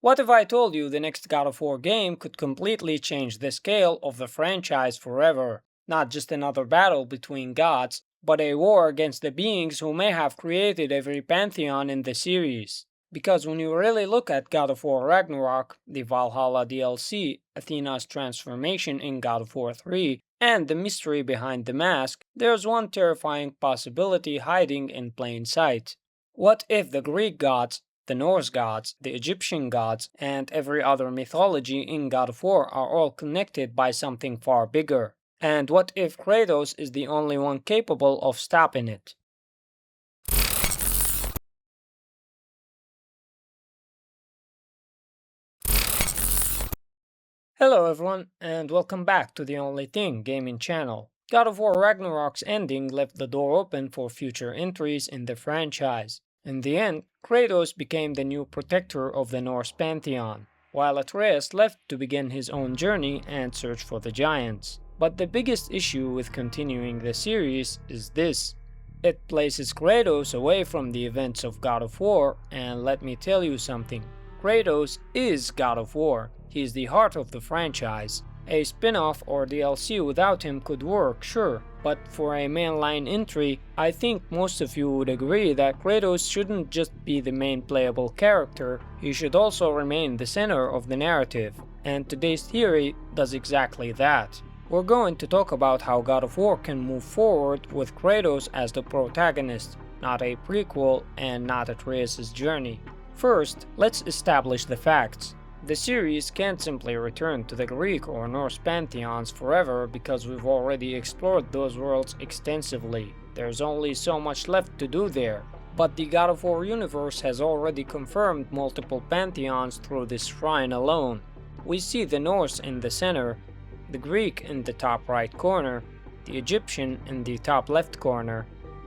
What if I told you the next God of War game could completely change the scale of the franchise forever? Not just another battle between gods, but a war against the beings who may have created every pantheon in the series. Because when you really look at God of War Ragnarok, the Valhalla DLC, Athena's transformation in God of War 3, and the mystery behind the mask, there's one terrifying possibility hiding in plain sight. What if the Greek gods, the Norse gods, the Egyptian gods, and every other mythology in God of War are all connected by something far bigger? And what if Kratos is the only one capable of stopping it? Hello everyone, and welcome back to the Only Thing Gaming channel. God of War Ragnarok's ending left the door open for future entries in the franchise. In the end, Kratos became the new protector of the Norse Pantheon, while Atreus left to begin his own journey and search for the giants. But the biggest issue with continuing the series is this. It places Kratos away from the events of God of War, and let me tell you something. Kratos is God of War. He is the heart of the franchise. A spin-off or DLC without him could work, sure, but for a mainline entry, I think most of you would agree that Kratos shouldn't just be the main playable character, he should also remain the center of the narrative, and today's theory does exactly that. We're going to talk about how God of War can move forward with Kratos as the protagonist, not a prequel and not Atreus' journey. First, let's establish the facts. The series can't simply return to the Greek or Norse pantheons forever because we've already explored those worlds extensively. There's only so much left to do there. But the God of War universe has already confirmed multiple pantheons through this shrine alone. We see the Norse in the center, the Greek in the top right corner, the Egyptian in the top left corner,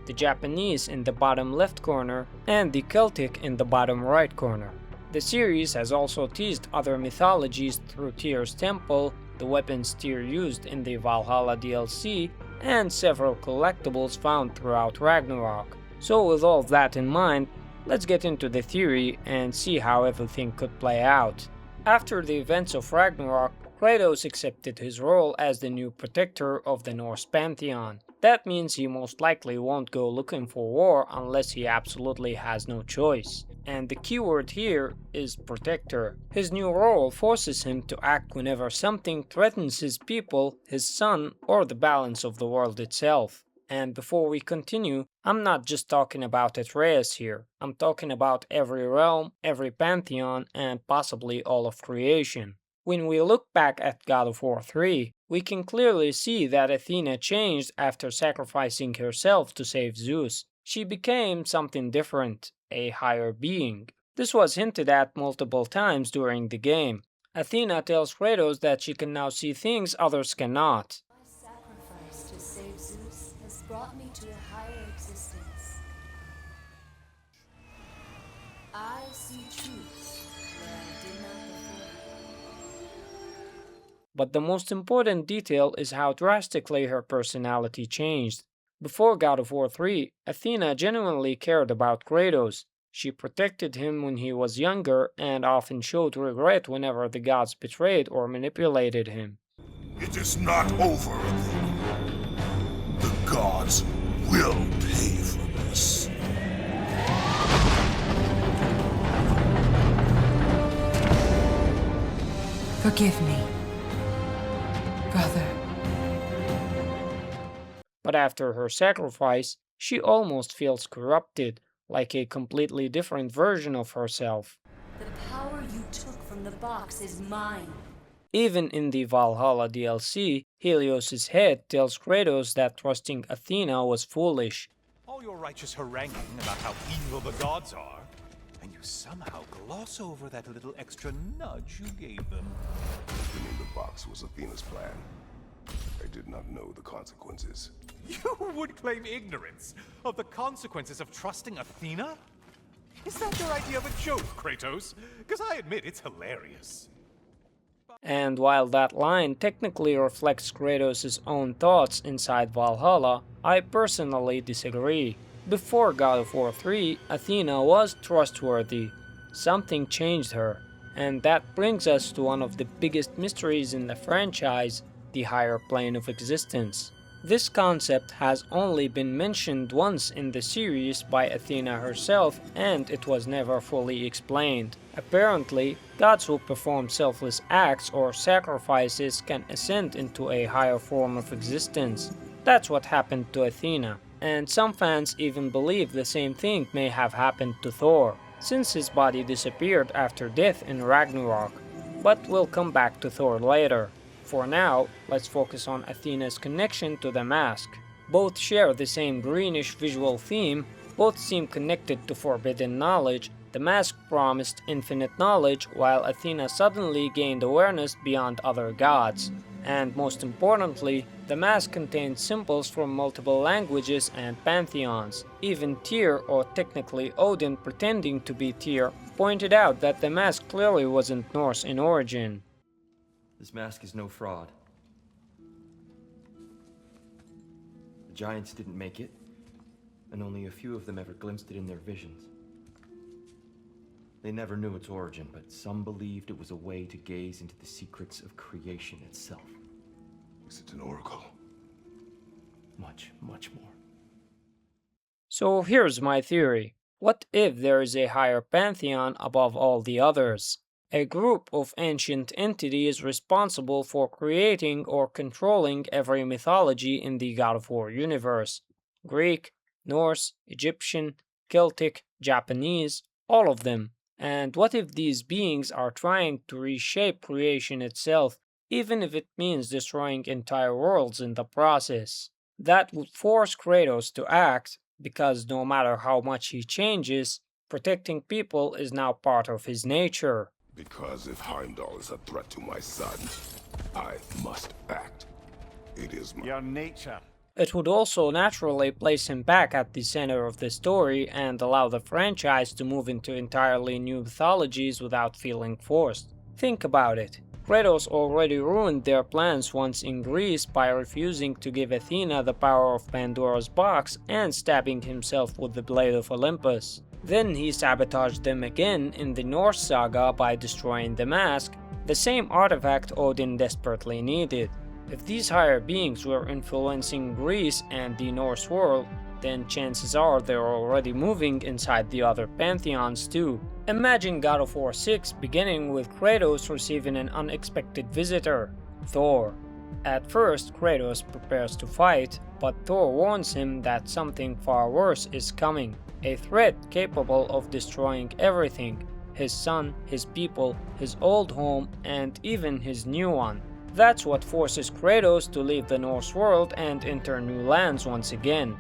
the Japanese in the bottom left corner, and the Celtic in the bottom right corner. The series has also teased other mythologies through Tyr's temple, the weapons Tyr used in the Valhalla DLC, and several collectibles found throughout Ragnarok. So with all that in mind, let's get into the theory and see how everything could play out. After the events of Ragnarok, Kratos accepted his role as the new protector of the Norse Pantheon. That means he most likely won't go looking for war unless he absolutely has no choice. And the keyword here is protector. His new role forces him to act whenever something threatens his people, his son, or the balance of the world itself. And before we continue, I'm not just talking about Atreus here. I'm talking about every realm, every pantheon, and possibly all of creation. When we look back at God of War 3, we can clearly see that Athena changed after sacrificing herself to save Zeus. She became something different, a higher being. This was hinted at multiple times during the game. Athena tells Kratos that she can now see things others cannot. My sacrifice to save Zeus has brought me to a higher existence. I see truths where I did not before. But the most important detail is how drastically her personality changed. Before God of War 3, Athena genuinely cared about Kratos. She protected him when he was younger and often showed regret whenever the gods betrayed or manipulated him. It is not over, Athena. The gods will pay for this. Forgive me, brother. But after her sacrifice, she almost feels corrupted, like a completely different version of herself. The power you took from the box is mine. Even in the Valhalla DLC, Helios' head tells Kratos that trusting Athena was foolish. All your righteous haranguing about how evil the gods are, and you somehow gloss over that little extra nudge you gave them. Opening the box was Athena's plan. I did not know the consequences. You would claim ignorance of the consequences of trusting Athena? Is that your idea of a joke, Kratos? Because I admit it's hilarious. And while that line technically reflects Kratos' own thoughts inside Valhalla, I personally disagree. Before God of War 3, Athena was trustworthy. Something changed her. And that brings us to one of the biggest mysteries in the franchise, the higher plane of existence. This concept has only been mentioned once in the series by Athena herself, and it was never fully explained. Apparently, gods who perform selfless acts or sacrifices can ascend into a higher form of existence. That's what happened to Athena, and some fans even believe the same thing may have happened to Thor, since his body disappeared after death in Ragnarok. But we'll come back to Thor later. For now, let's focus on Athena's connection to the mask. Both share the same greenish visual theme, both seem connected to forbidden knowledge. The mask promised infinite knowledge, while Athena suddenly gained awareness beyond other gods. And most importantly, the mask contained symbols from multiple languages and pantheons. Even Tyr, or technically Odin pretending to be Tyr, pointed out that the mask clearly wasn't Norse in origin. This mask is no fraud. The giants didn't make it, and only a few of them ever glimpsed it in their visions. They never knew its origin, but some believed it was a way to gaze into the secrets of creation itself. Is it an oracle? Much, much more. So here's my theory. What if there is a higher pantheon above all the others? A group of ancient entities responsible for creating or controlling every mythology in the God of War universe. Greek, Norse, Egyptian, Celtic, Japanese, all of them. And what if these beings are trying to reshape creation itself, even if it means destroying entire worlds in the process? That would force Kratos to act, because no matter how much he changes, protecting people is now part of his nature. Because if Heimdall is a threat to my son, I must act. It is my... Your nature. It would also naturally place him back at the center of the story and allow the franchise to move into entirely new mythologies without feeling forced. Think about it. Kratos already ruined their plans once in Greece by refusing to give Athena the power of Pandora's box and stabbing himself with the blade of Olympus. Then he sabotaged them again in the Norse saga by destroying the mask, the same artifact Odin desperately needed. If these higher beings were influencing Greece and the Norse world, then chances are they're already moving inside the other pantheons too. Imagine God of War 6 beginning with Kratos receiving an unexpected visitor, Thor. At first, Kratos prepares to fight, but Thor warns him that something far worse is coming. A threat capable of destroying everything, his son, his people, his old home, and even his new one. That's what forces Kratos to leave the Norse world and enter new lands once again.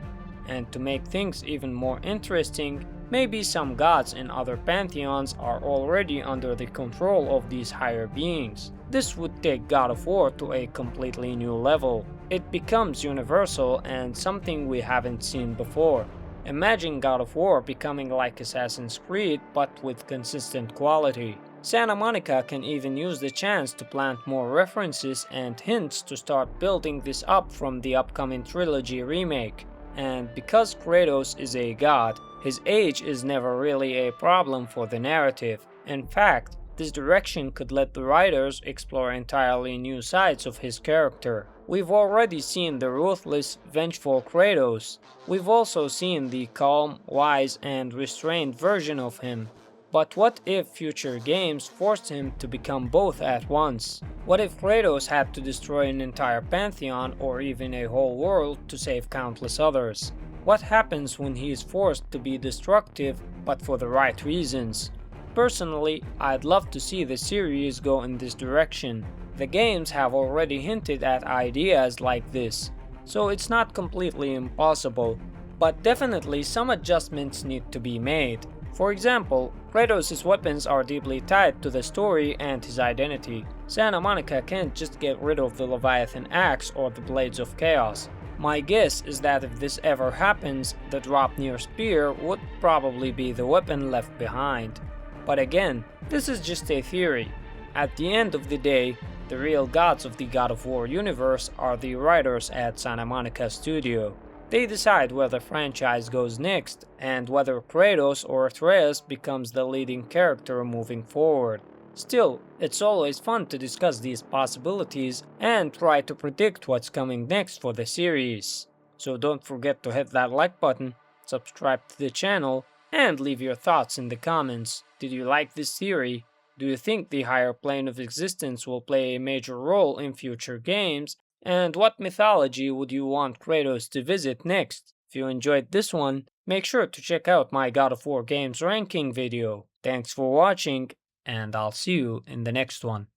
And to make things even more interesting, maybe some gods in other pantheons are already under the control of these higher beings. This would take God of War to a completely new level. It becomes universal and something we haven't seen before. Imagine God of War becoming like Assassin's Creed, but with consistent quality. Santa Monica can even use the chance to plant more references and hints to start building this up from the upcoming trilogy remake. And because Kratos is a god, his age is never really a problem for the narrative. In fact, this direction could let the writers explore entirely new sides of his character. We've already seen the ruthless, vengeful Kratos. We've also seen the calm, wise, and restrained version of him. But what if future games forced him to become both at once? What if Kratos had to destroy an entire pantheon or even a whole world to save countless others? What happens when he is forced to be destructive, but for the right reasons? Personally, I'd love to see the series go in this direction. The games have already hinted at ideas like this, so it's not completely impossible, but definitely some adjustments need to be made. For example, Kratos' weapons are deeply tied to the story and his identity. Santa Monica can't just get rid of the Leviathan axe or the Blades of Chaos. My guess is that if this ever happens, the Draupnir spear would probably be the weapon left behind. But again, this is just a theory. At the end of the day, the real gods of the God of War universe are the writers at Santa Monica Studio. They decide where the franchise goes next, and whether Kratos or Atreus becomes the leading character moving forward. Still, it's always fun to discuss these possibilities and try to predict what's coming next for the series. So don't forget to hit that like button, subscribe to the channel, and leave your thoughts in the comments. Did you like this theory? Do you think the higher plane of existence will play a major role in future games? And what mythology would you want Kratos to visit next? If you enjoyed this one, make sure to check out my God of War games ranking video. Thanks for watching, and I'll see you in the next one.